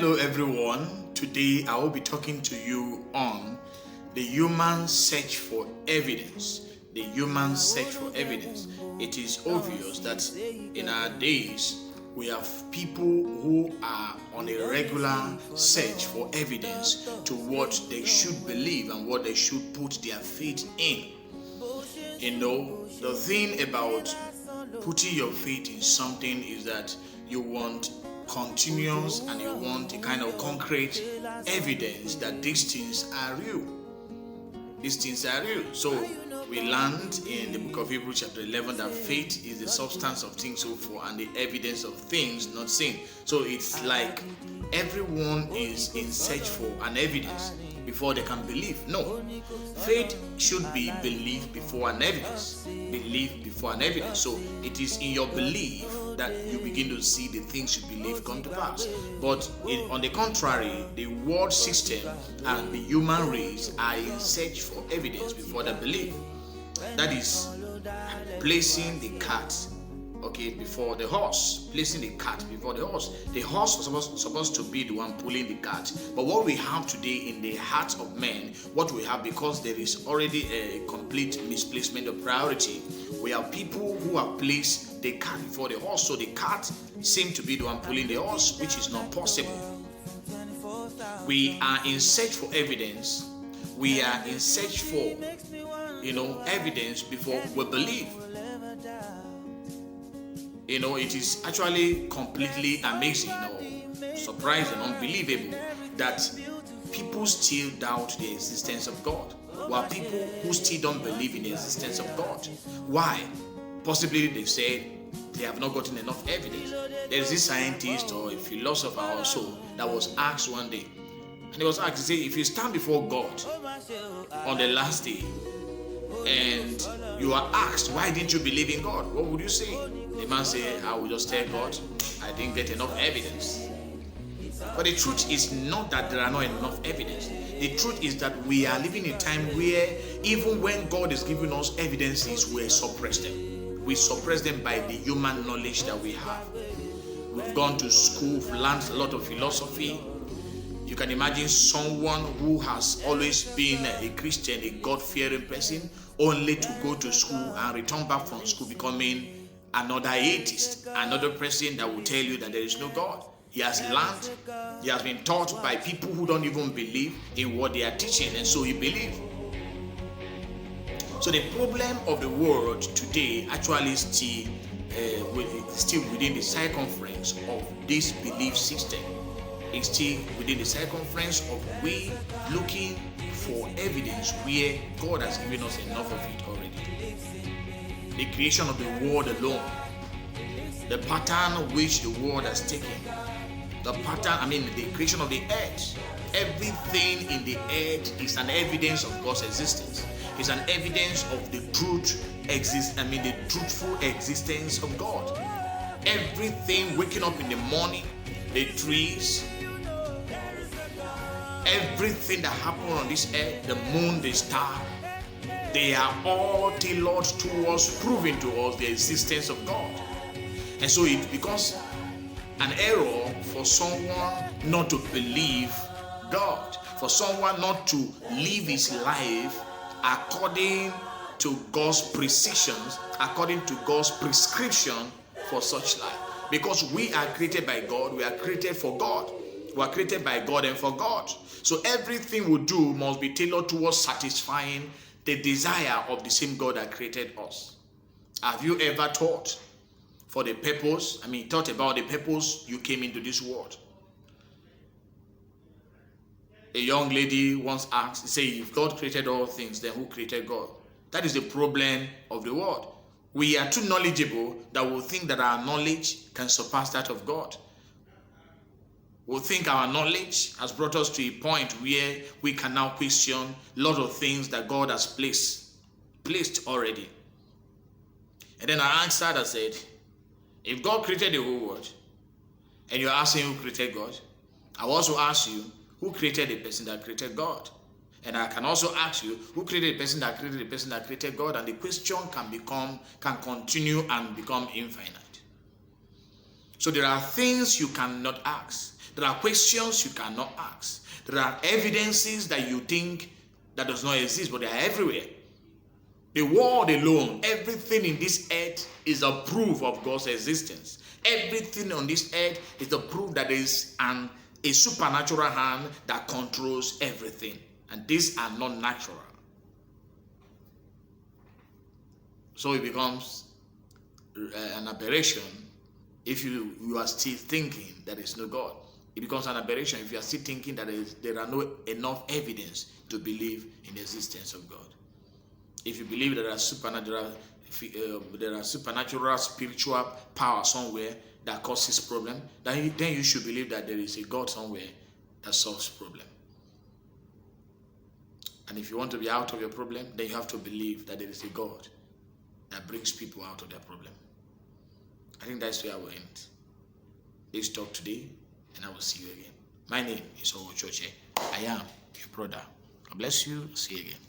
Hello everyone, today I will be talking to you on the human search for evidence. The human search for evidence. It is obvious that in our days we have people who are on a regular search for evidence to what they should believe and what they should put their faith in. You know, the thing about putting your faith in something is that you want continuous and you want a kind of concrete evidence that these things are real. These things are real. So we learned in the book of Hebrews chapter 11 that faith is the substance of things hoped for and the evidence of things not seen. So it's like everyone is in search for an evidence before they can believe. No, faith should be belief before an evidence. Belief before an evidence. So it is in your belief that you begin to see the things you believe come to pass. But on the contrary, the world system and the human race are in search for evidence before they believe. That is placing the cart before the horse. Placing the cart before the horse. The horse was supposed to be the one pulling the cart. But what we have today in the hearts of men, what we have, because there is already a complete misplacement of priority, we have people who have placed the cart before the horse. So the cart seems to be the one pulling the horse, which is not possible. We are in search for evidence. We are in search for, evidence before we believe. It is actually completely amazing or surprising, unbelievable that people still doubt the existence of God. While people who still don't believe in the existence of God. Why? Possibly they say they have not gotten enough evidence. There is this scientist or a philosopher also that was asked one day, and he was asked, he said, if you stand before God on the last day and you are asked, why didn't you believe in God? What would you say? The man said, I will just tell God, I didn't get enough evidence. But the truth is not that there are not enough evidence. The truth is that we are living in a time where even when God is giving us evidences, we suppress them. We suppress them by the human knowledge that we have. We've gone to school, we've learned a lot of philosophy. You can imagine someone who has always been a Christian, a God-fearing person, only to go to school and return back from school becoming another atheist, another person that will tell you that there is no God. He has learned, he has been taught by people who don't even believe in what they are teaching, and so he believes. So the problem of the world today actually is still within the circumference of this belief system. It's still within the circumference of we looking for evidence where God has given us enough of it already. The creation of the world alone, the pattern which the world has taken, the creation of the earth, everything in the earth is an evidence of God's existence. It's an evidence of the the truthful existence of God. Everything waking up in the morning, the trees, everything that happens on this earth, the moon, the star, they are all tailored towards proving to us the existence of God. And so it becomes an error for someone not to believe God, for someone not to live his life according to God's precisions, according to God's prescription for such life. Because we are created by God, we are created for God. We are created by God and for God. So everything we do must be tailored towards satisfying the desire of the same God that created us. Have you ever thought about the purpose you came into this world? A young lady once asked, say, if God created all things, then who created God? That is the problem of the world. We are too knowledgeable that we think that our knowledge can surpass that of God. We think our knowledge has brought us to a point where we can now question a lot of things that God has placed already. And then I answered, I said, if God created the whole world, and you're asking who created God, I will also ask you, who created the person that created God? And I can also ask you, who created the person that created the person that created God? And the question can continue and become infinite. So there are things you cannot ask. There are questions you cannot ask. There are evidences that you think that does not exist, but they are everywhere. The world alone, everything in this earth is a proof of God's existence. Everything on this earth is the proof that there is a supernatural hand that controls everything. And these are not natural. So it becomes an aberration if you are still thinking that there is no God. It becomes an aberration if you are still thinking that there are no enough evidence to believe in the existence of God. If you believe that there are supernatural spiritual power somewhere that causes problem, then you should believe that there is a God somewhere that solves problem. And if you want to be out of your problem, then you have to believe that there is a God that brings people out of their problem. I think that's where I will end this talk today, and I will see you again. My name is OWOICHO-OCHE. I am your brother. God bless you. See you again.